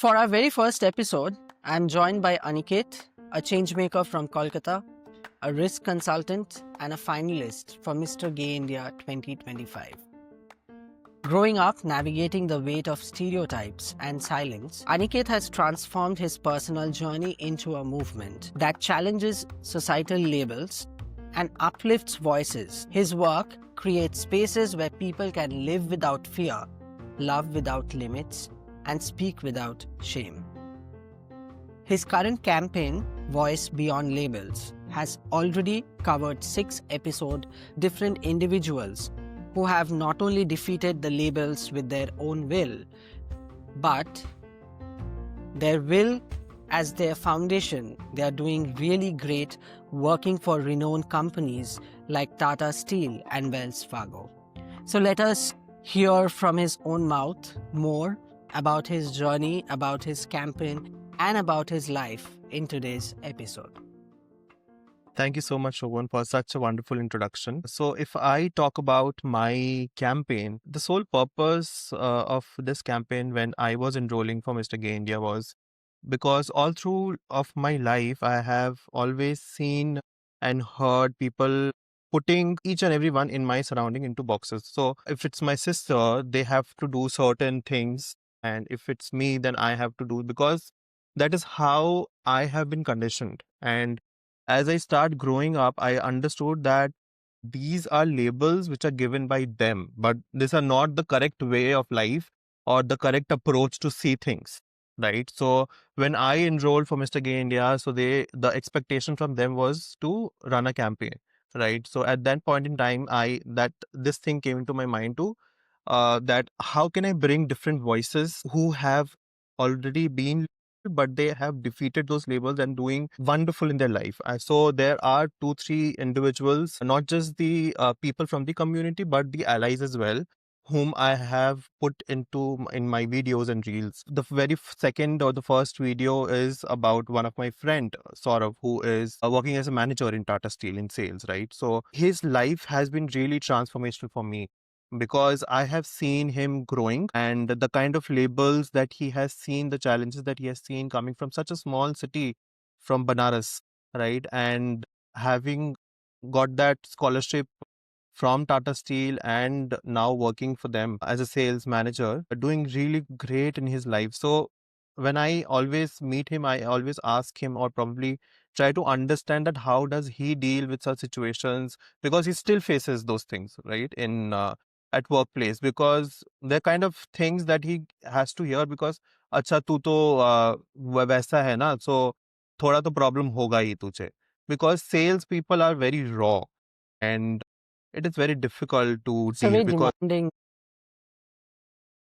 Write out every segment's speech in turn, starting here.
For our very first episode, I'm joined by Aniket, a changemaker from Kolkata, a risk consultant, and a finalist for Mr. Gay India 2025. Growing up navigating the weight of stereotypes and silence, Aniket has transformed his personal journey into a movement that challenges societal labels and uplifts voices. His work creates spaces where people can live without fear, love without limits, and speak without shame. His current campaign, Voice Beyond Labels, has already covered 6 episodes, different individuals who have not only defeated the labels with their own will, but their will as their foundation. They are doing really great working for renowned companies like Tata Steel and Wells Fargo. So let us hear from his own mouth more about his journey, about his campaign, and about his life in today's episode. Thank you so much, Shobhan, for such a wonderful introduction. So, if I talk about my campaign, the sole purpose of this campaign when I was enrolling for Mr. Gay India was because all through of my life, I have always seen and heard people putting each and everyone in my surrounding into boxes. So, if it's my sister, they have to do certain things, and if it's me, then I have to do because that is how I have been conditioned. And as I start growing up, I understood that these are labels which are given by them, but these are not the correct way of life or the correct approach to see things. Right. So when I enrolled for Mr. Gay India, so the expectation from them was to run a campaign. Right. So at that point in time, this thing came into my mind too, that how can I bring different voices who have already been but they have defeated those labels and doing wonderful in their life. So there are 2-3 individuals, not just the people from the community, but the allies as well, whom I have put in my videos and reels. The very second or the first video is about one of my friend, Saurav, who is working as a manager in Tata Steel in sales, right? So his life has been really transformational for me because I have seen him growing and the kind of labels that he has seen, the challenges that he has seen coming from such a small city from Banaras, right? And having got that scholarship from Tata Steel and now working for them as a sales manager, doing really great in his life. So when I always meet him, I always ask him or probably try to understand that how does he deal with such situations because he still faces those things, right? In at workplace because they're kind of things that he has to hear because अच्छा तू तो वैसा है ना so थोड़ा तो problem होगा ही तुझे because sales people are very raw and it is very difficult to It's a deal very because demanding.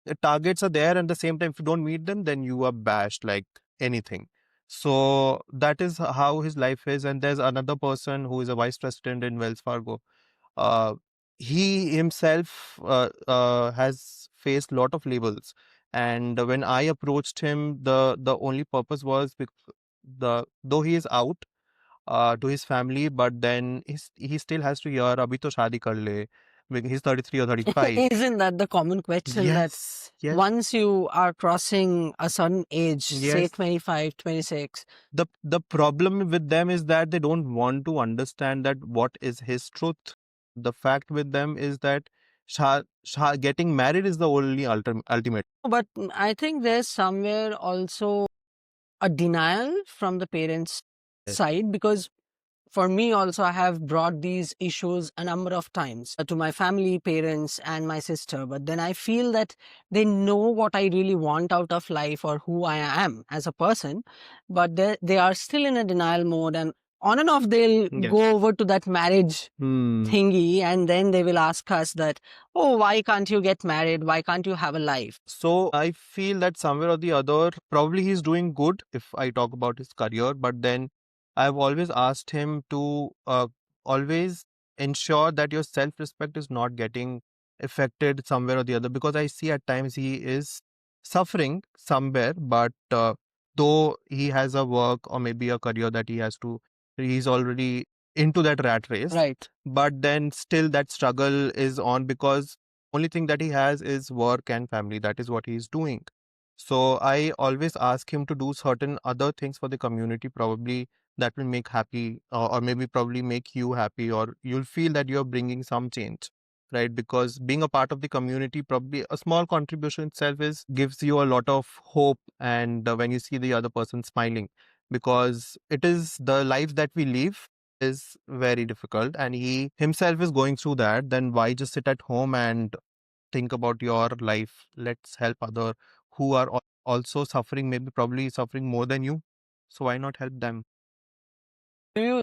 the targets are there and at the same time if you don't meet them then you are bashed like anything. So that is how his life is. And there's another person who is a vice president in Wells Fargo. uh, he himself has faced lot of labels, and when I approached him, the only purpose was the though he is out to his family, but then he still has to hear abhi to shadi kar le. He's 33 or 35. Isn't that the common question that Yes. once you are crossing a certain age, say Yes. 25, 26, The problem with them is that they don't want to understand that what is his truth. The fact with them is that getting married is the only ultimate. but I think there's somewhere also a denial from the parents' Yes. side because for me also I have brought these issues a number of times to my family, parents and my sister, but then I feel that they know what I really want out of life or who I am as a person, but they are still in a denial mode, and on and off they'll Yes. go over to that marriage thingy and then they will ask us that, oh, why can't you get married, why can't you have a life? So I feel that somewhere or the other, probably he's doing good if I talk about his career, but then I've always asked him to always ensure that your self-respect is not getting affected somewhere or the other, because I see at times he is suffering somewhere, but though he has a work or maybe a career that he's already into that rat race, Right. but then still that struggle is on because only thing that he has is work and family. That is what he is doing. So I always ask him to do certain other things for the community, probably that will make happy, or maybe probably make you happy, or you'll feel that you're bringing some change, right? Because being a part of the community, probably a small contribution itself is gives you a lot of hope. And when you see the other person smiling, because it is the life that we live is very difficult, and he himself is going through that, then why just sit at home and think about your life? Let's help other who are also suffering, maybe probably suffering more than you. So why not help them? Do you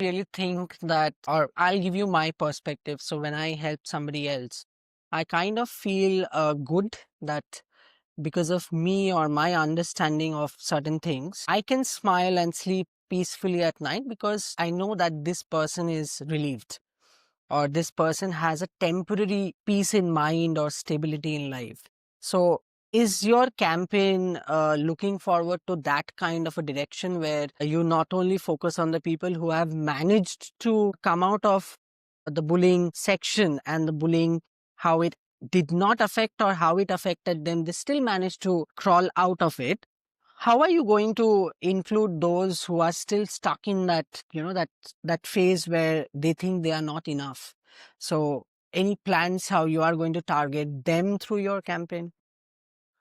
really think that, or I'll give you my perspective. So when I help somebody else, I kind of feel good that because of me or my understanding of certain things, I can smile and sleep peacefully at night because I know that this person is relieved or this person has a temporary peace in mind or stability in life. So, is your campaign looking forward to that kind of a direction where you not only focus on the people who have managed to come out of the bullying section and the bullying, how it did not affect or how it affected them, they still managed to crawl out of it? How are you going to include those who are still stuck in that, that phase where they think they are not enough? So any plans how you are going to target them through your campaign?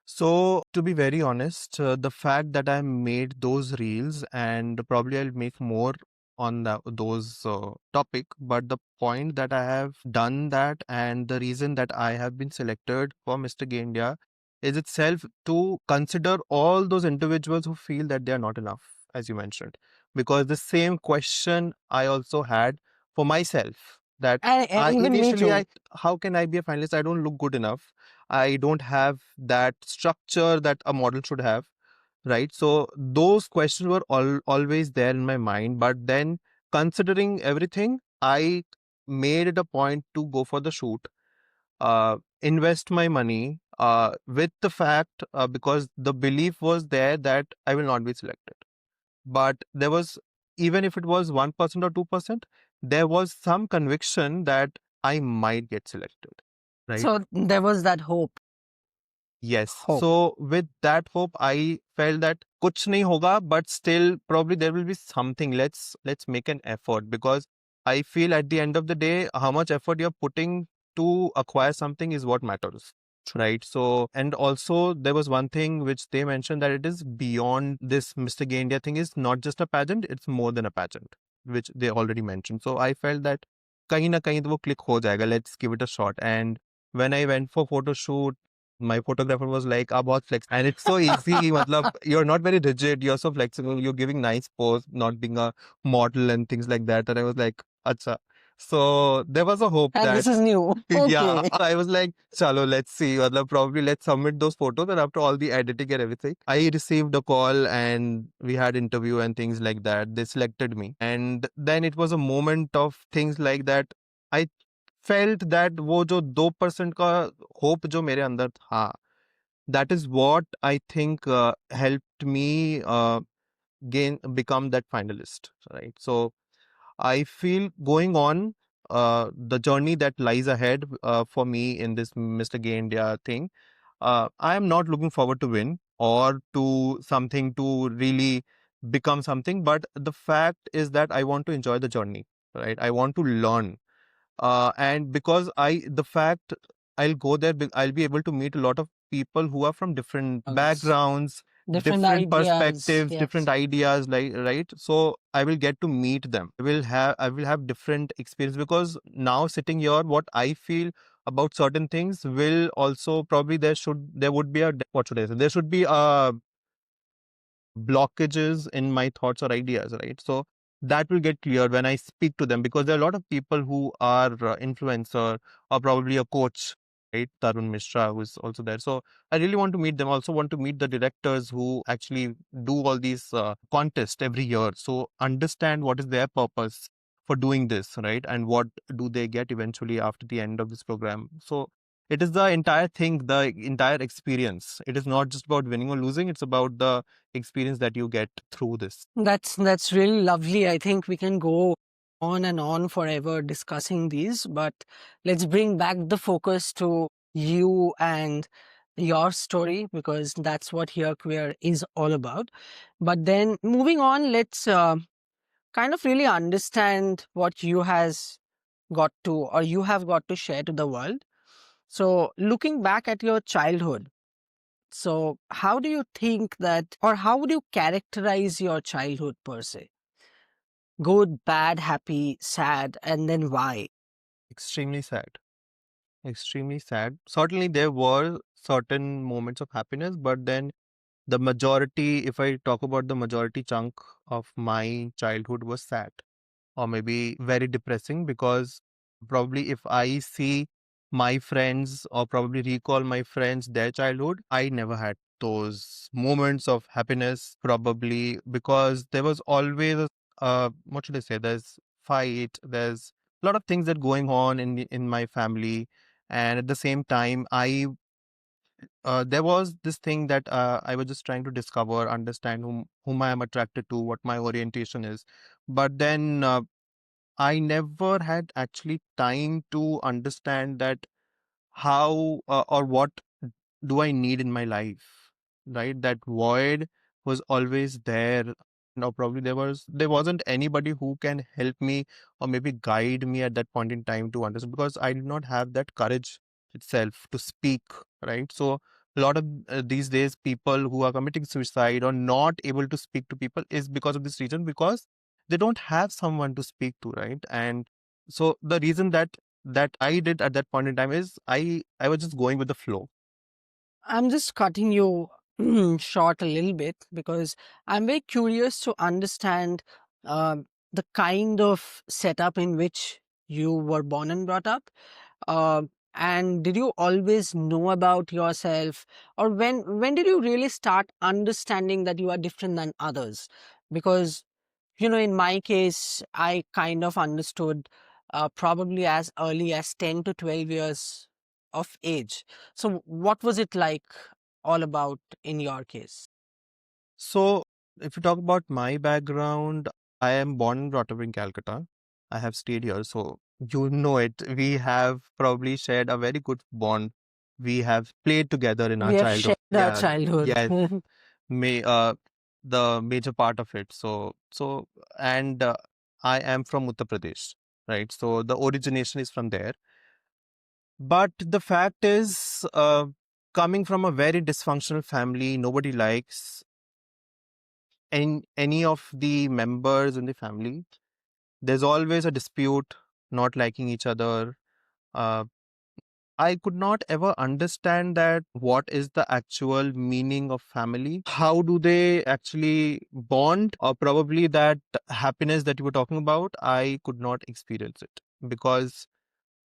So, to be very honest, the fact that I made those reels, and probably I'll make more on those topic, but the point that I have done that, and the reason that I have been selected for Mr. Gay India is itself to consider all those individuals who feel that they are not enough, as you mentioned. Because the same question I also had for myself, that And I even me initially too. I how can I be a finalist? I don't look good enough. I don't have that structure that a model should have, right? So those questions were always there in my mind. But then, considering everything, I made it a point to go for the shoot, invest my money, with the fact, because the belief was there that I will not be selected. But there was, even if it was 1% or 2%, there was some conviction that I might get selected, right? So there was that Yes. hope. So with that hope, I felt that kuch nahi hoga, but still probably there will be something. Let's make an effort, because I feel at the end of the day, how much effort you're putting to acquire something is what matters. Right. So, and also there was one thing which they mentioned, that it is beyond this Mr. Gay India thing, is not just a pageant, it's more than a pageant, which they already mentioned. So I felt that kahin na kahin to wo click ho jayega. Let's give it a shot. And when I went for photo shoot, my photographer was like, "Ah, bahut flex," and it's so easy. Matlab, you're not very rigid. You're so flexible. You're giving nice pose, not being a model and things like that. And I was like, "Acha." So there was a hope And this that, is new. yeah, Okay. I was like, "Chalo, let's see." Matlab, probably let's submit those photos. And after all the editing and everything, I received a call and we had interview and things like that. They selected me, and then it was a moment of things like that. I felt that वो जो 2% का hope जो मेरे अंदर था, that is what I think helped me gain become that finalist, right? So I feel going on, the journey that lies ahead for me in this Mr. Gay India thing, I am not looking forward to win or to something to really become something, but the fact is that I want to enjoy the journey, right? I want to learn, and because the fact I'll go there, I'll be able to meet a lot of people who are from different Oh, yes. backgrounds, Different different ideas. perspectives, different Yes. ideas, like, right? So I will get to meet them. I will have different experience, because now sitting here, what I feel about certain things will also probably there would be a, what should I say? There should be a blockages in my thoughts or ideas, right? So that will get clear when I speak to them, because there are a lot of people who are influencer or probably a coach, right? Tarun Mishra, who is also there. So I really want to meet them. Also want to meet the directors who actually do all these contests every year. So understand what is their purpose for doing this, right? And what do they get eventually after the end of this program? So it is the entire thing, the entire experience. It is not just about winning or losing. It's about the experience that you get through this. That's really lovely. I think we can go on and on forever discussing these, but let's bring back the focus to you and your story, because that's what Here Queer is all about. But then moving on, let's kind of really understand what you has got to, or you have got to share to the world. So looking back at your childhood, so how do you think that, or how would you characterize your childhood per se? Good, bad, happy, sad, and then why? Extremely sad. Extremely sad. Certainly, there were certain moments of happiness, but then the majority, if I talk about the majority chunk of my childhood, was sad or maybe very depressing, because probably if I see my friends or probably recall my friends, their childhood, I never had those moments of happiness, probably because there was always what should I say? There's fight, there's a lot of things that going on in my family, and at the same time, there was this thing that I was just trying to discover, understand whom I am attracted to, what my orientation is. But then I never had actually time to understand that how or what do I need in my life, right? That void was always there. Now, probably there wasn't anybody who can help me or maybe guide me at that point in time to understand, because I did not have that courage itself to speak, right? So a lot of these days people who are committing suicide or not able to speak to people is because of this reason, because they don't have someone to speak to, right? And so the reason that I did at that point in time is I was just going with the flow. I'm just cutting you short a little bit because I'm very curious to understand the kind of setup in which you were born and brought up. And did you always know about yourself, or when did you really start understanding that you are different than others? Because in my case, I kind of understood probably as early as 10 to 12 years of age. So, what was it like all about in your case? So, if you talk about my background, I am born and brought up in Calcutta. I have stayed here, so you know it. We have probably shared a very good bond. We have played together in our We have childhood. shared our Yeah, childhood. yes, may the major part of it. And I am from Uttar Pradesh, right? So the origination is from there. But the fact is, coming from a very dysfunctional family, nobody likes any of the members in the family. There's always a dispute, not liking each other. Uh, I could not ever understand that what is the actual meaning of family. How do they actually bond? Or probably that happiness that you were talking about, I could not experience it, because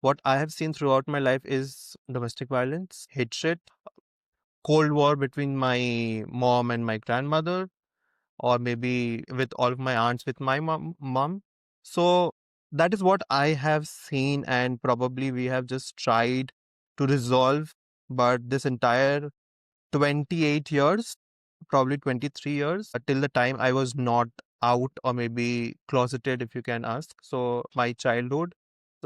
what I have seen throughout my life is domestic violence, hatred, cold war between my mom and my grandmother, or maybe with all of my aunts with my mom. So that is what I have seen, and probably we have just tried to resolve. But this entire 28 years, probably 23 years, till the time I was not out or maybe closeted, if you can ask. So my childhood,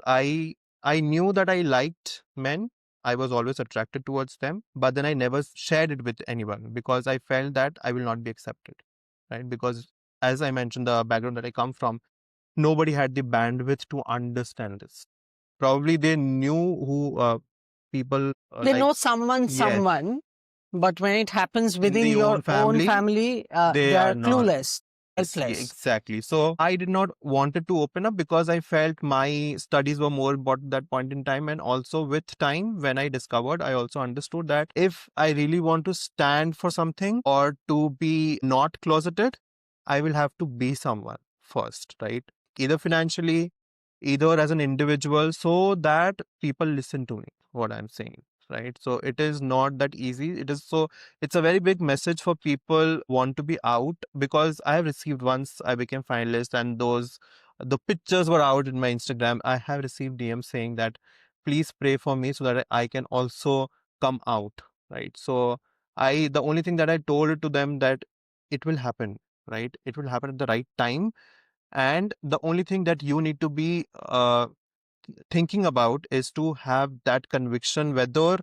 I I knew that I liked men. I was always attracted towards them, but then I never shared it with anyone because I felt that I will not be accepted, right? Because as I mentioned, the background that I come from, nobody had the bandwidth to understand this. Probably they knew who people They like, know someone, yes, but when it happens in within the your own own family, family, they they are are not. clueless, Yes, helpless. exactly. So I did not wanted to open up because I felt my studies were more important at that point in time. And also with time, when I discovered, I also understood that if I really want to stand for something or to be not closeted, I will have to be someone first, right? Either financially, either as an individual, so that people listen to me, what I'm saying. Right. So it is not that easy. It's a very big message for people want to be out, because I have received, once I became finalist and the pictures were out in my Instagram, I have received DMs saying that please pray for me so that I can also come out. Right. So the only thing that I told to them that it will happen, right? It will happen at the right time. And the only thing that you need to be thinking about is to have that conviction whether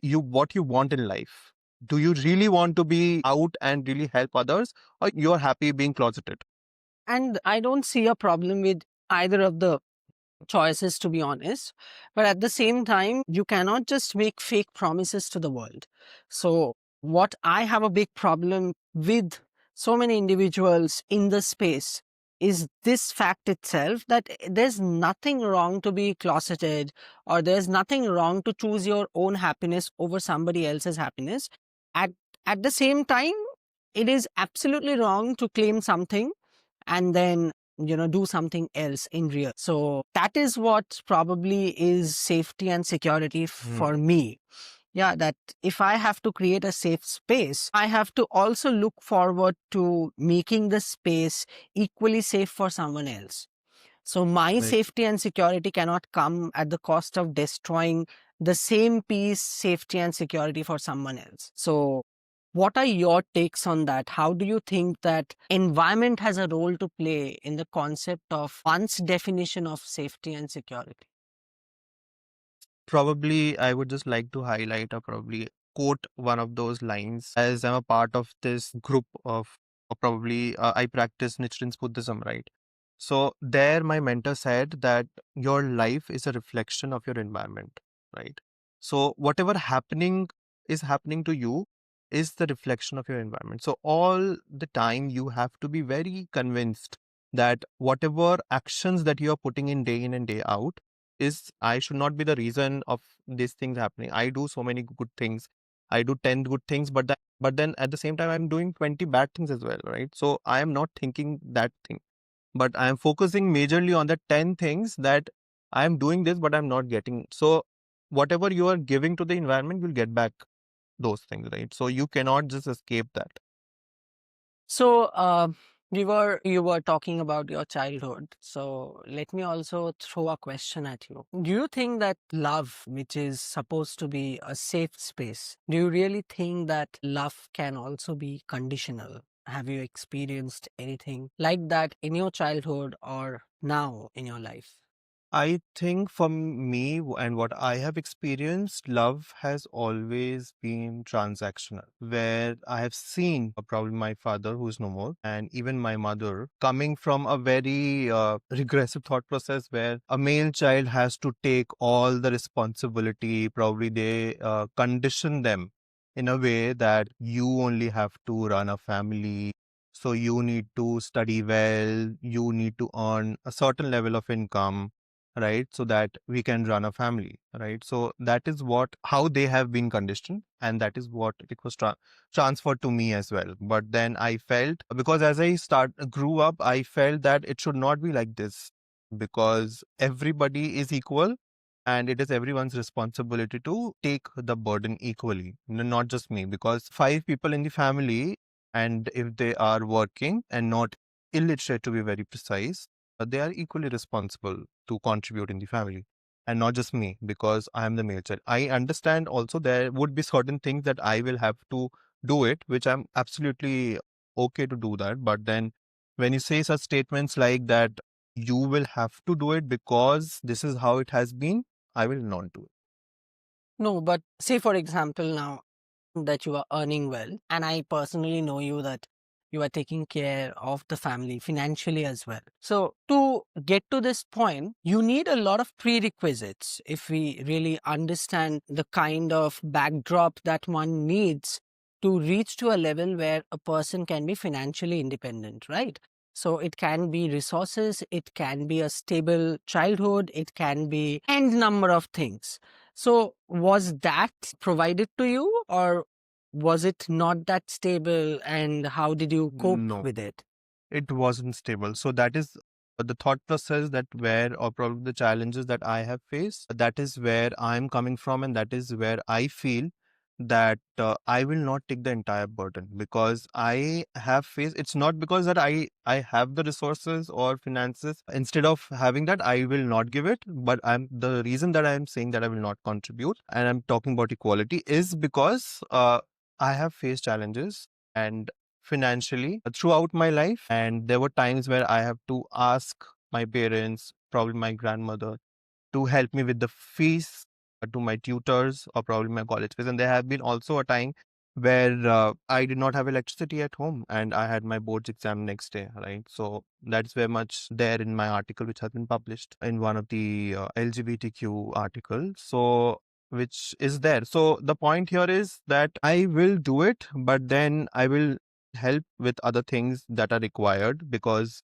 you what you want in life. Do you really want to be out and really help others, or you're happy being closeted? And I don't see a problem with either of the choices, to be honest. But at the same time, you cannot just make fake promises to the world. So, what I have a big problem with so many individuals in the space is this fact itself, that there's nothing wrong to be closeted, or there's nothing wrong to choose your own happiness over somebody else's happiness. At, at the same time, it is absolutely wrong to claim something and then do something else in real. So that is what probably is safety and security for me. Yeah, that if I have to create a safe space, I have to also look forward to making the space equally safe for someone else. So my Right. safety and security cannot come at the cost of destroying the same peace, safety and security for someone else. So what are your takes on that? How do you think that environment has a role to play in the concept of one's definition of safety and security? Probably, I would just like to highlight or probably quote one of those lines, as I'm a part of this group of, or probably I practice Nichiren's Buddhism, right? So there, my mentor said that your life is a reflection of your environment, right? So whatever happening is happening to you is the reflection of your environment. So all the time, you have to be very convinced that whatever actions that you are putting in and day out is I should not be the reason of these things happening. I do so many good things. I do 10 good things, but then at the same time I'm doing 20 bad things as well, right? So I am not thinking that thing, but I am focusing majorly on the 10 things that I am doing this, but I'm not getting. So whatever you are giving to the environment, you'll get back those things, right? So you cannot just escape that. So, you were talking about your childhood. So let me also throw a question at you. Do you think that love, which is supposed to be a safe space, do you really think that love can also be conditional? Have you experienced anything like that in your childhood or now in your life? I think for me and what I have experienced, love has always been transactional. Where I have seen probably my father, who's no more, and even my mother, coming from a very regressive thought process where a male child has to take all the responsibility. Probably they condition them in a way that you only have to run a family. So you need to study well, you need to earn a certain level of income, right, so that we can run a family, right? So that is what how they have been conditioned, and that is what it was transferred to me as well. But then I felt, because as I start grew up, I felt that it should not be like this, because everybody is equal and it is everyone's responsibility to take the burden equally, not just me, because five people in the family, and if they are working and not illiterate, to be very precise, they are equally responsible to contribute in the family, and not just me, because I am the male child. I understand also there would be certain things that I will have to do it, which I'm absolutely okay to do that. But then when you say such statements like that, you will have to do it because this is how it has been, I will not do it. No, but say for example now that you are earning well, and I personally know you that you are taking care of the family financially as well. So to get to this point, you need a lot of prerequisites if we really understand the kind of backdrop that one needs to reach to a level where a person can be financially independent, right? So it can be resources, it can be a stable childhood, it can be n number of things. So was that provided to you, or was it not that stable, and how did you cope No, with it? it wasn't stable. So that is the thought process that where, or probably the challenges that I have faced. That is where I'm coming from, and that is where I feel that I will not take the entire burden, because I have faced. It's not because that I have the resources or finances. Instead of having that, I will not give it. But I'm the reason that I'm saying that I will not contribute, and I'm talking about equality, is because I have faced challenges and financially throughout my life. And there were times where I have to ask my parents, probably my grandmother, to help me with the fees. to my tutors or probably my college fees. And there have been also a time where I did not have electricity at home and I had my boards exam next day, right? So that's very much there in my article, which has been published in one of the LGBTQ articles. So which is there. So the point here is that I will do it, but then I will help with other things that are required because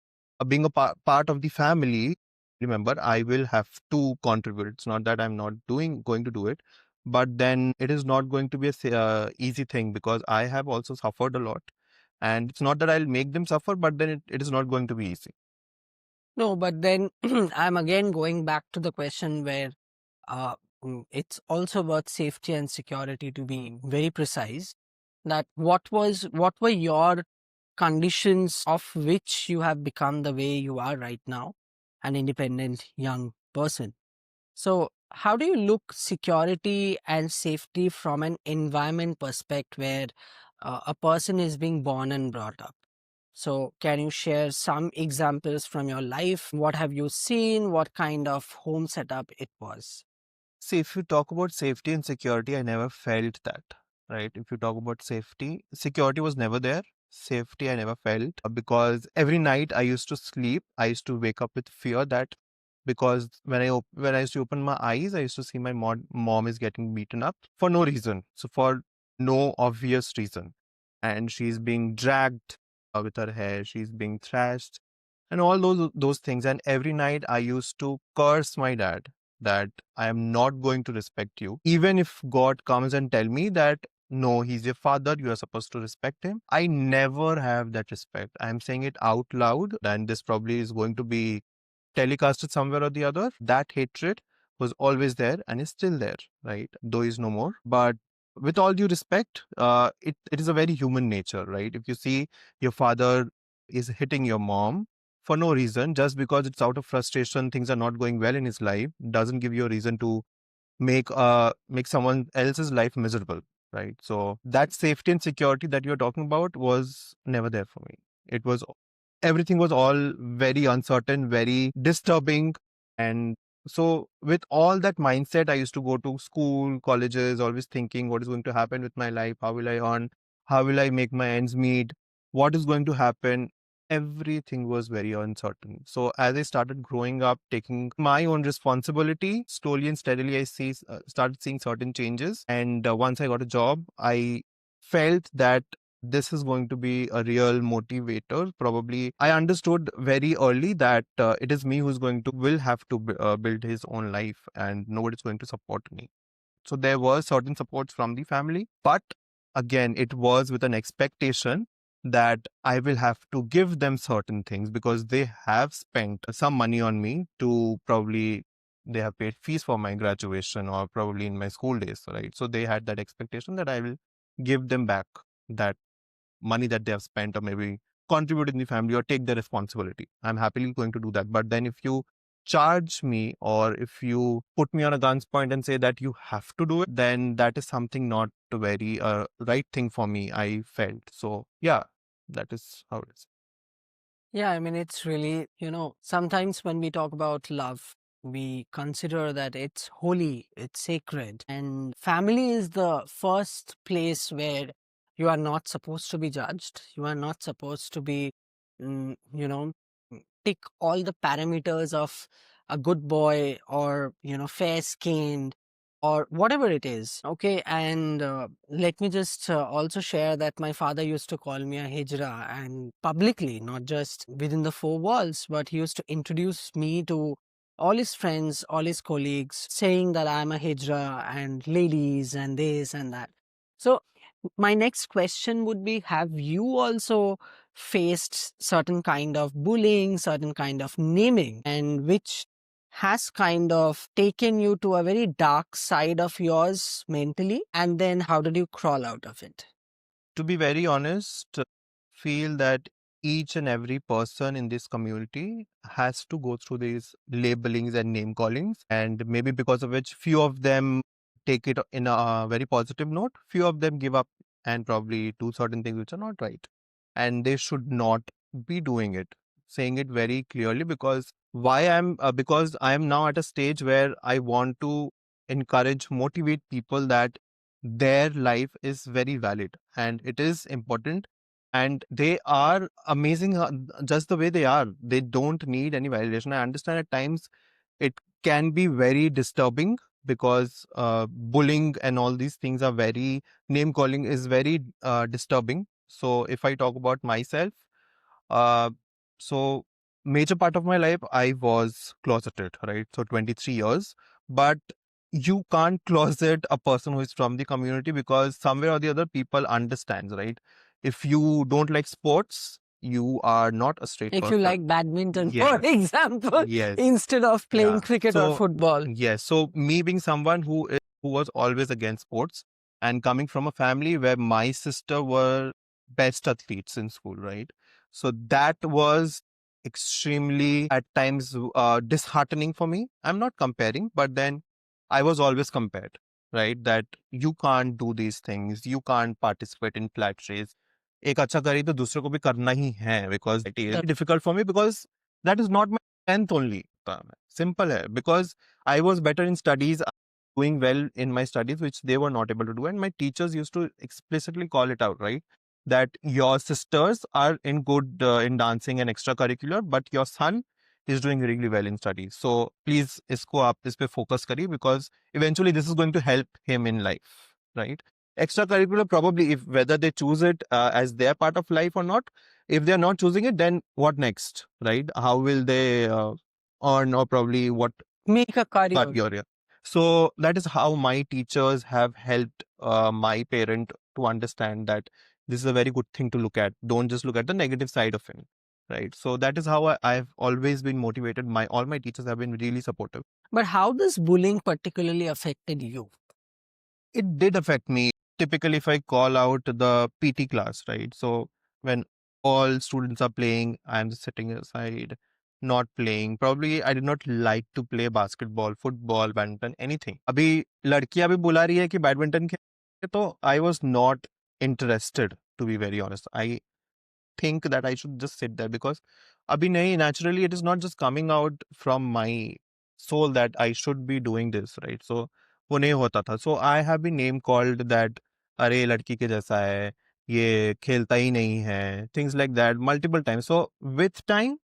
being a part of the family, remember, I will have to contribute. It's not that I'm not going to do it, but then it is not going to be a easy thing because I have also suffered a lot. And it's not that I'll make them suffer, but then it is not going to be easy. No, but then I'm again going back to the question where uh, it's also about safety and security, to be very precise. That what were your conditions of which you have become the way you are right now, an independent young person? So, how do you look security and safety from an environment perspective where a person is being born and brought up? So, can you share some examples from your life? What have you seen? What kind of home setup it was? See, if you talk about safety and security, I never felt that, right? If you talk about safety, security was never there. Safety, I never felt because every night I used to sleep, I used to wake up with fear that because when I used to open my eyes, I used to see my mom is getting beaten up for no reason. So for no obvious reason, and she's being dragged with her hair, she's being thrashed, and all those things. And every night I used to curse my dad that I am not going to respect you. Even if God comes and tell me that no, he's your father, you are supposed to respect him. I never have that respect. I'm saying it out loud, and this probably is going to be telecasted somewhere or the other. That hatred was always there and is still there, right? Though he's no more. But with all due respect, it is a very human nature, right? If you see your father is hitting your mom for no reason, just because it's out of frustration, things are not going well in his life, doesn't give you a reason to make someone else's life miserable, right? So that safety and security that you're talking about was never there for me. It was everything was all very uncertain, very disturbing. And so with all that mindset, I used to go to school, colleges, always thinking what is going to happen with my life, how will I earn, how will I make my ends meet, what is going to happen. Everything was very uncertain. So as I started growing up, taking my own responsibility, slowly and steadily, started seeing certain changes. And once I got a job, I felt that this is going to be a real motivator. Probably I understood very early that it is me who's going to will have to build his own life, and nobody's going to support me. So there was certain supports from the family, but again, it was with an expectation that I will have to give them certain things because they have spent some money on me to probably they have paid fees for my graduation or probably in my school days, right? So they had that expectation that I will give them back that money that they have spent or maybe contribute in the family or take the responsibility. I'm happily going to do that. But then if you charge me or if you put me on a gun's point and say that you have to do it, then that is something not a very right thing for me, I felt. So yeah, that is how it is. Yeah, I mean, it's really, sometimes when we talk about love, we consider that it's holy, it's sacred, and family is the first place where you are not supposed to be judged. You are not supposed to be, mm, you know, tick all the parameters of a good boy or, fair skinned or whatever it is. Okay. And let me just also share that my father used to call me a hijra, and publicly, not just within the four walls, but he used to introduce me to all his friends, all his colleagues, saying that I'm a hijra and ladies and this and that. So, my next question would be, have you also faced certain kind of bullying, certain kind of naming, and which has kind of taken you to a very dark side of yours mentally? And then how did you crawl out of it? To be very honest, feel that each and every person in this community has to go through these labelings and name callings, and maybe because of which few of them take it in a very positive note, few of them give up and probably do certain things which are not right, and they should not be doing it. Saying it very clearly because because I am now at a stage where I want to encourage, motivate people that their life is very valid and it is important and they are amazing just the way they are. They don't need any validation. I understand at times it can be very disturbing because bullying and all these things are very, name calling is very disturbing. So if I talk about myself, uh, so major part of my life I was closeted, right? So 23 years, but you can't closet a person who is from the community because somewhere or the other people understands, right? If you don't like sports, you are not a straight If you person. like badminton, for Yes. example, Yes. instead of playing Yeah. cricket or So football. yes. So me being someone who was always against sports and coming from a family where my sister were best athletes in school, right? So that was extremely at times disheartening for me. I'm not comparing, but then I was always compared, right? That you can't do these things, you can't participate in flat race. एक अच्छा करी तो दूसरे को भी करना ही है because it is difficult for me because that is not my strength only. Simple है because I was better in studies, doing well in my studies, which they were not able to do. And my teachers used to explicitly call it out, right? That your sisters are in good in dancing and extracurricular, but your son is doing really well in studies. So please, isko aap is pe focus kariye because eventually this is going to help him in life, right? Extracurricular, probably if whether they choose it as their part of life or not. If they're not choosing it, then what next, right? How will they earn or probably what Make a career. career? So that is how my teachers have helped my parent to understand that this is a very good thing to look at. Don't just look at the negative side of it, right? So that is how I've always been motivated. My all my teachers have been really supportive. But how does bullying particularly affected you? It did affect me. Typically, if I call out the PT class, right? So when all students are playing, I'm just sitting aside, not playing. Probably I did not like to play basketball, football, badminton, anything. अभी लड़कियां भी बुला रही है कि badminton खेलने, तो I was not interested, to be very honest. I think that I should just sit there because abhi nahi, naturally it is not just coming out from my soul that I should be doing this, right? So वो नहीं होता था. So I have been name called that अरे लड़की के जैसा है, ये खेलता ही नहीं है, things like that multiple times. So with time,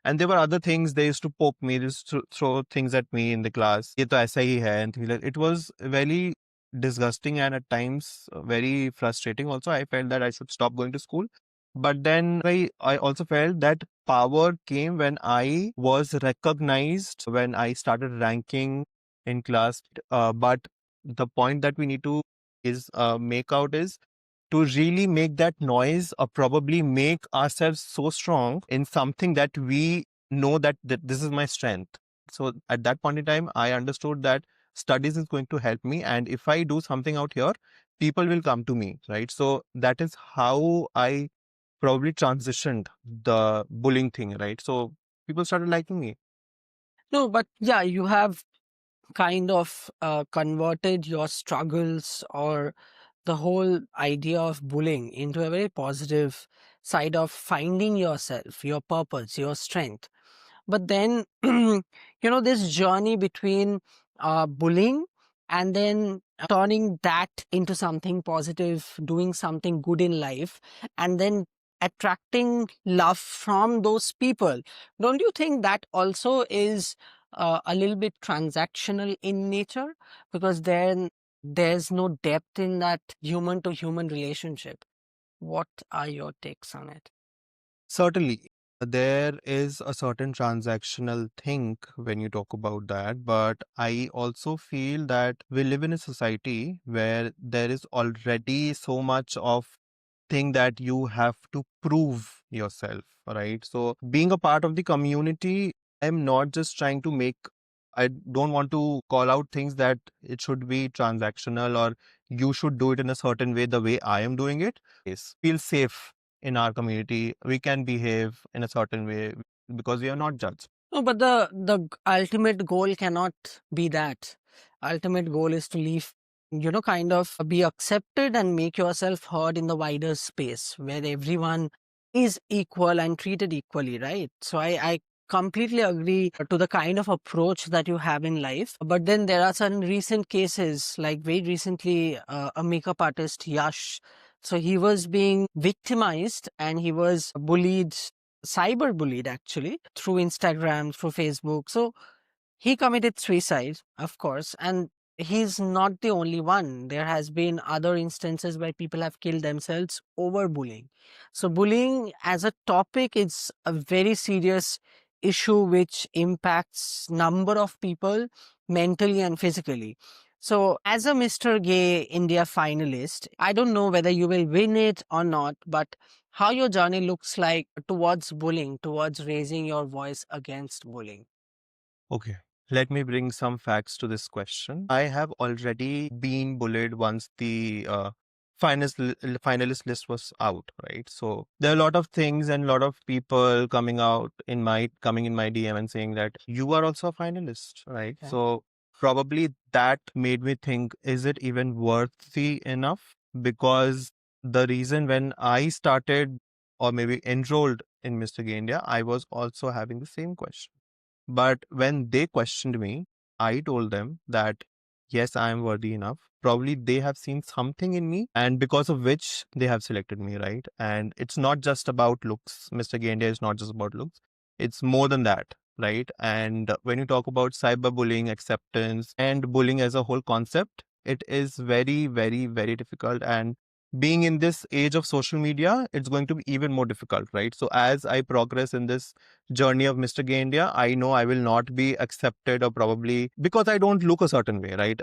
and there were other things, they used to poke me, they used to throw things at me in the class. ये तो ऐसा ही है and things like it was very disgusting and at times very frustrating. Also, I felt that I should stop going to school. But then I also felt that power came when I was recognized, when I started ranking in class. But the point that we need to is make out is to really make that noise or probably make ourselves so strong in something that we know that this is my strength. So at that point in time, I understood that studies is going to help me. And if I do something out here, people will come to me, right? So that is how I probably transitioned the bullying thing, right? So people started liking me. No, but yeah, you have kind of converted your struggles or the whole idea of bullying into a very positive side of finding yourself, your purpose, your strength. But then, this journey between bullying and then turning that into something positive, doing something good in life, and then attracting love from those people. Don't you think that also is a little bit transactional in nature? Because then there's no depth in that human to human relationship. What are your takes on it? Certainly, there is a certain transactional thing when you talk about that, but I also feel that we live in a society where there is already so much of thing that you have to prove yourself, right? So being a part of the community, I'm not just trying to make, I don't want to call out things that it should be transactional or you should do it in a certain way the way I am doing it. Yes, feel safe in our community. We can behave in a certain way because we are not judged. No, but the ultimate goal cannot be that. Ultimate goal is to leave, kind of be accepted and make yourself heard in the wider space where everyone is equal and treated equally, right? So I completely agree to the kind of approach that you have in life. But then there are some recent cases, like very recently, a makeup artist, Yash. So he was being victimized and he was bullied, cyber bullied actually, through Instagram, through Facebook. So he committed suicide, of course, and he's not the only one. There has been other instances where people have killed themselves over bullying. So bullying as a topic is a very serious issue which impacts number of people mentally and physically. So as a Mr. Gay India finalist, I don't know whether you will win it or not, but how your journey looks like towards bullying, towards raising your voice against bullying. Okay. Let me bring some facts to this question. I have already been bullied once the finalist list was out, right? So there are a lot of things and a lot of people coming in my DM and saying that you are also a finalist, right? Okay. So probably that made me think, is it even worthy enough? Because the reason when I started or maybe enrolled in Mr. Gay India, I was also having the same question. But when they questioned me, I told them that yes, I am worthy enough. Probably they have seen something in me, and because of which they have selected me, right? And it's not just about looks. Mr. Gaindia is not just about looks, it's more than that, right? And when you talk about cyberbullying, acceptance, and bullying as a whole concept, it is very, very, very difficult. And being in this age of social media, it's going to be even more difficult, right? So as I progress in this journey of Mr. Gay India, I know I will not be accepted, or probably because I don't look a certain way, right?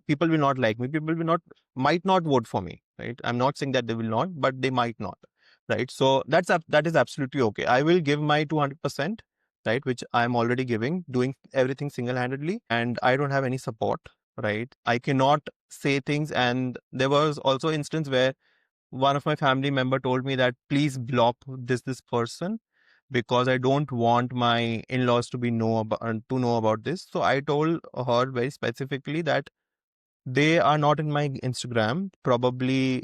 People will not like me. People will not, might not vote for me, right? I'm not saying that they will not, but they might not, right? So that is absolutely okay. I will give my 200%, right? Which I'm already giving, doing everything single handedly, and I don't have any support, right? I cannot say things. And there was also instance where one of my family member told me that please block this person because I don't want my in-laws to know about this. So I told her very specifically that they are not in my Instagram. Probably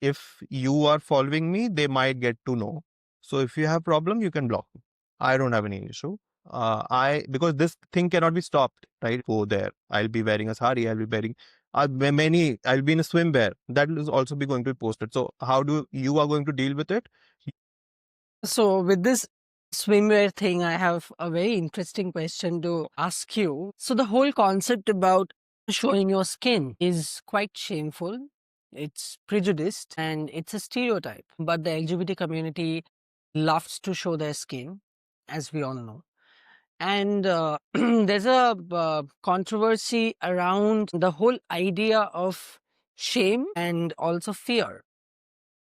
if you are following me, they might get to know. So if you have problem, you can block me. I don't have any issue. I Because this thing cannot be stopped, right? Go there. I'll be wearing a sari. I'll be wearing many. I'll be in a swimwear. That will also be going to be posted. So how do you are going to deal with it? So, with this swimwear thing, I have a very interesting question to ask you. So, the whole concept about showing your skin is quite shameful, it's prejudiced, and it's a stereotype. But the LGBT community loves to show their skin, as we all know. And there's a controversy around the whole idea of shame and also fear.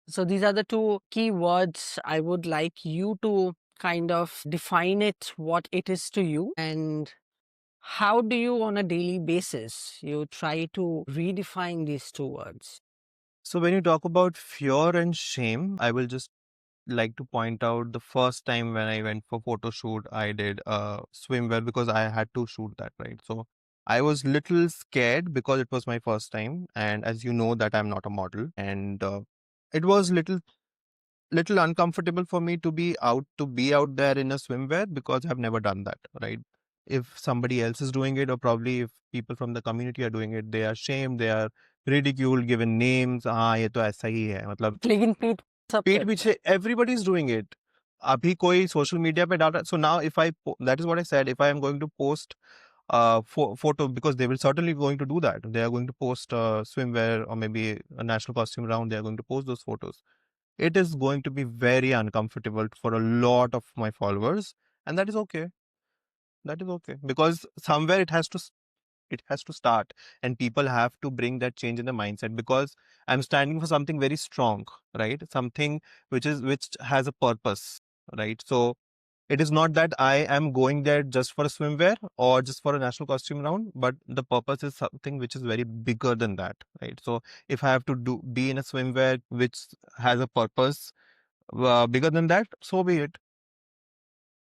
So these are the two key words I would like you to kind of define it, what it is to you, and how do you on a daily basis you try to redefine these two words? So when you talk about fear and shame, I will just like to point out the first time when I went for photo shoot, I did swimwear because I had to shoot that, right? So I was little scared because it was my first time, and as you know that I'm not a model, and it was little uncomfortable for me to be out there in a swimwear because I've never done that, right? If somebody else is doing it, or probably if people from the community are doing it, they are shamed, they are ridiculed, given names. हाँ ये तो ऐसा ही है मतलब लेकिन पीठ सब पीठ पे पीछे everybody is doing it. अभी कोई social media पे डाल रहा. So now if that is what I said, if I am going to post photo, because they will certainly going to do that. They are going to post swimwear or maybe a national costume round. They are going to post those photos. It is going to be very uncomfortable for a lot of my followers, and that is okay. That is okay because somewhere it has to start, and people have to bring that change in the mindset, because I'm standing for something very strong, right? Something which has a purpose, right? So it is not that I am going there just for a swimwear or just for a national costume round, but the purpose is something which is very bigger than that, right? So if I have to be in a swimwear which has a purpose bigger than that, so be it.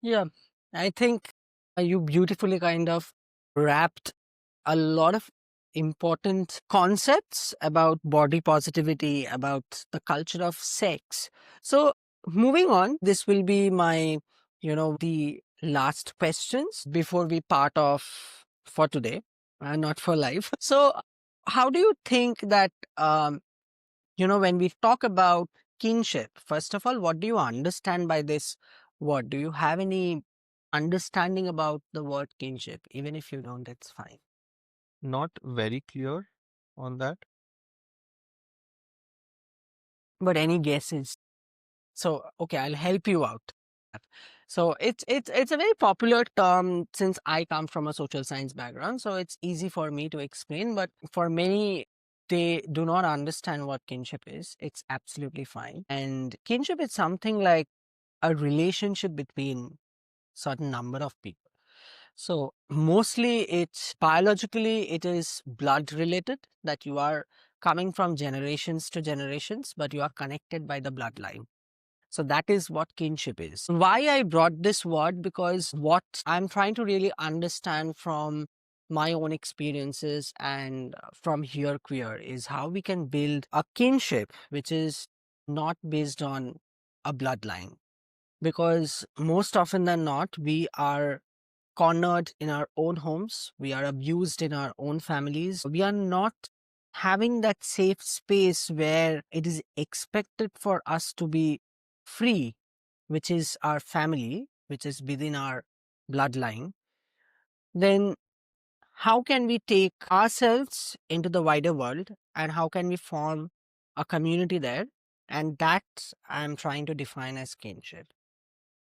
Yeah, I think you beautifully kind of wrapped a lot of important concepts about body positivity, about the culture of sex. So, moving on, this will be my, the last questions before we part off for today, not for life. So, how do you think that, when we talk about kinship, first of all, what do you understand by this word? Do you have any understanding about the word kinship? Even if you don't, it's fine. Not very clear on that. But any guesses? So, okay, I'll help you out. So it's a very popular term since I come from a social science background. So it's easy for me to explain. But for many, they do not understand what kinship is. It's absolutely fine. And kinship is something like a relationship between certain number of people. So mostly it's biologically it is blood related, that you are coming from generations to generations, but you are connected by the bloodline. So that is what kinship is. Why I brought this word, because what I'm trying to really understand from my own experiences and from here queer is how we can build a kinship which is not based on a bloodline. Because most often than not, we are cornered in our own homes, we are abused in our own families, we are not having that safe space where it is expected for us to be free, which is our family, which is within our bloodline. Then how can we take ourselves into the wider world and how can we form a community there? And that I'm trying to define as kinship,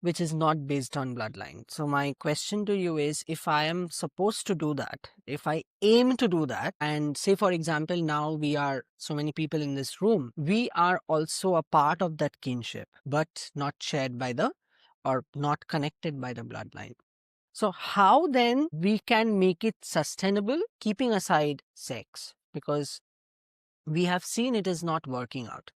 which is not based on bloodline. So my question to you is, if I am supposed to do that, if I aim to do that, and say for example, now we are so many people in this room, we are also a part of that kinship, but not shared by the, or not connected by the bloodline. So how then we can make it sustainable, keeping aside sex? Because we have seen it is not working out.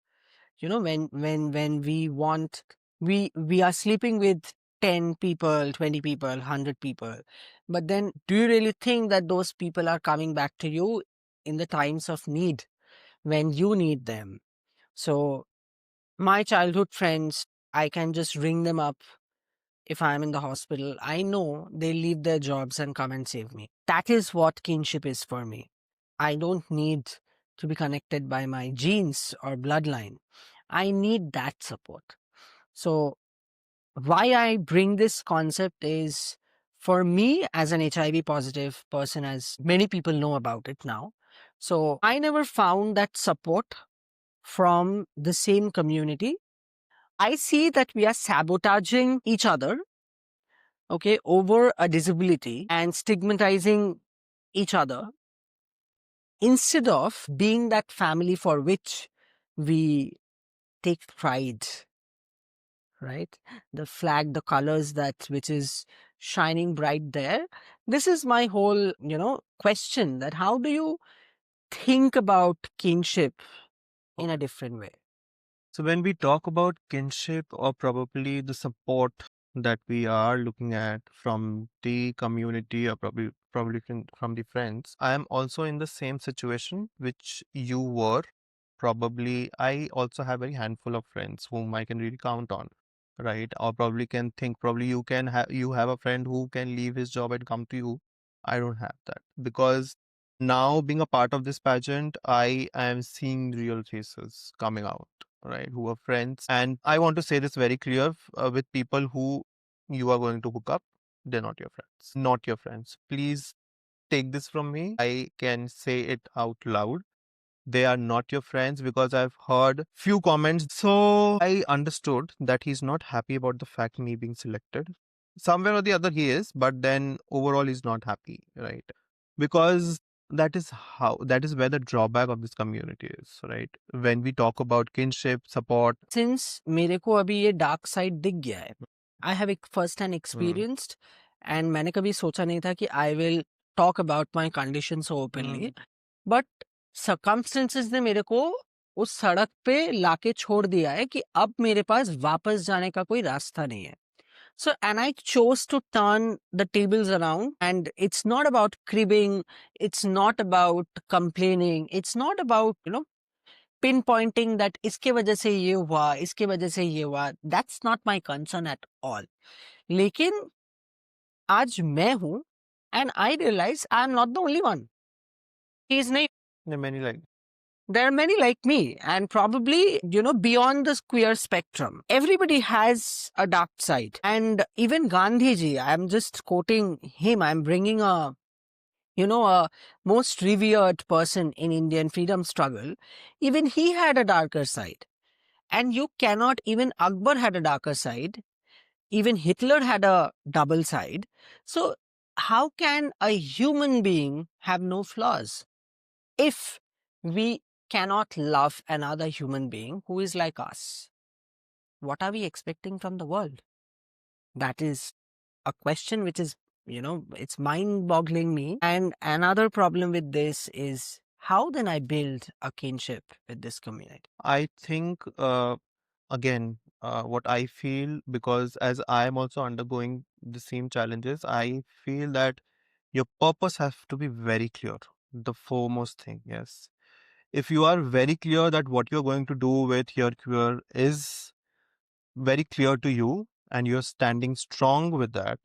When we want, we are sleeping with 10 people, 20 people, 100 people, but then do you really think that those people are coming back to you in the times of need, when you need them? So my childhood friends, I can just ring them up. If I'm in the hospital, I know they leave their jobs and come and save me. That is what kinship is for me. I don't need to be connected by my genes or bloodline. I need that support. So, why I bring this concept is, for me as an HIV positive person, as many people know about it now. So, I never found that support from the same community. I see that we are sabotaging each other, okay, over a disability and stigmatizing each other instead of being that family for which we take pride, right? The flag, the colors that which is shining bright there. This is my whole, question, that how do you think about kinship in a different way? So when we talk about kinship or probably the support that we are looking at from the community or probably from the friends, I am also in the same situation which you were. Probably I also have a handful of friends whom I can really count on, right? Or probably can think probably you have a friend who can leave his job and come to you. I don't have that because now being a part of this pageant, I am seeing real faces coming out, right? Who are friends. And I want to say this very clear with people who you are going to hook up, they're not your friends. Not your friends. Please take this from me. I can say it out loud. They are not your friends because I've heard few comments. So I understood that he's not happy about the fact me being selected. Somewhere or the other he is, but then overall he's not happy, right? Because that is where the drawback of this community is, right? When we talk about kinship support. Since मेरे को अभी ये dark side दिख गया है, I have first hand Hmm. Experienced, and मैंने कभी सोचा नहीं था कि I will talk about my condition so openly, but circumstances ने मेरे को उस सड़क पे लाके छोड़ दिया है कि अब मेरे पास वापस जाने का कोई रास्ता नहीं है. So, and I chose to turn the tables around, and it's not about cribbing, it's not about complaining, it's not about, pinpointing that इसके वजह से ये हुआ, इसके वजह से ये हुआ. That's not my concern at all. लेकिन आज मैं हूँ, and I realize I'm not the only one. He's नहीं. There are many like There are many like me, and probably, beyond the queer spectrum. Everybody has a dark side. And even Gandhiji, I'm just quoting him, I'm bringing a most revered person in Indian freedom struggle. Even he had a darker side. And you cannot, even Akbar had a darker side. Even Hitler had a double side. So, how can a human being have no flaws? If we cannot love another human being who is like us, what are we expecting from the world? That is a question which is, it's mind boggling me. And another problem with this is how then I build a kinship with this community? I think again what I feel, because as I am also undergoing the same challenges, I feel that your purpose has to be very clear. The foremost thing, yes. If you are very clear that what you're going to do with your career is very clear to you and you're standing strong with that,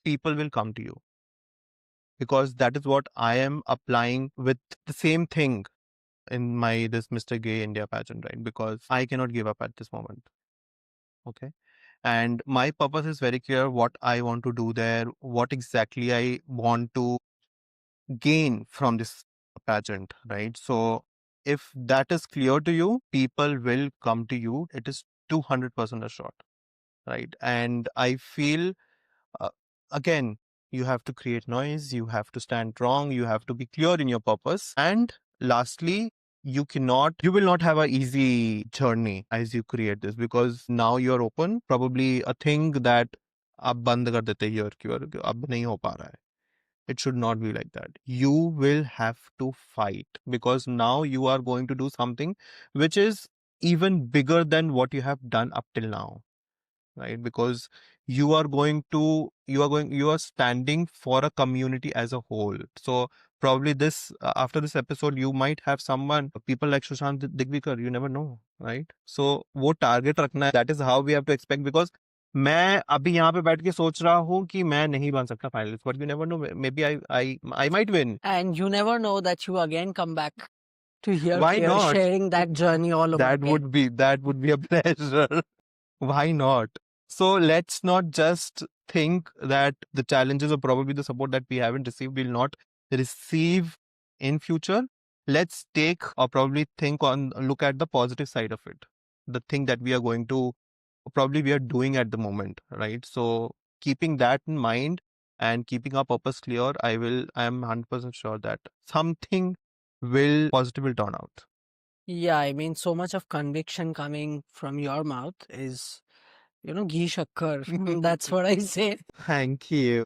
people will come to you, because that is what I am applying with the same thing in my this Mr. Gay India pageant, right? Because I cannot give up at this moment. Okay. And my purpose is very clear what I want to do there, what exactly I want to gain from this pageant, right? So if that is clear to you, people will come to you. It is 200% assured, right? And I feel uh, again, you have to create noise, you have to stand strong, you have to be clear in your purpose. And lastly, you will not have a easy journey as you create this, because now you're open, probably a thing that आप बंद कर देते here कि अब नहीं हो पा रहा है. It should not be like that. You will have to fight, because now you are going to do something which is even bigger than what you have done up till now, right? Because you are standing for a community as a whole. So probably this after this episode you might have someone, people like Sushant Digvikar, you never know, right? So वो target रखना है, that is how we have to expect. Because मैं अभी यहाँ पे बैठ के सोच रहा हूँ कि मैं नहीं बन सकता finalist, but you never know, maybe I might win. And you never know that you again come back to hear Why not? sharing that journey all over That again. would be a pleasure. Why not? So let's not just think that the challenges or probably the support that we haven't received will not receive in future. Let's take or probably look at the positive side of it. The thing that we are going to probably we are doing at the moment, right? So keeping that in mind and keeping our purpose clear, I am 100% sure that something positive will turn out. Yeah, I mean, so much of conviction coming from your mouth is, ghee shakkar. That's what I say. Thank you.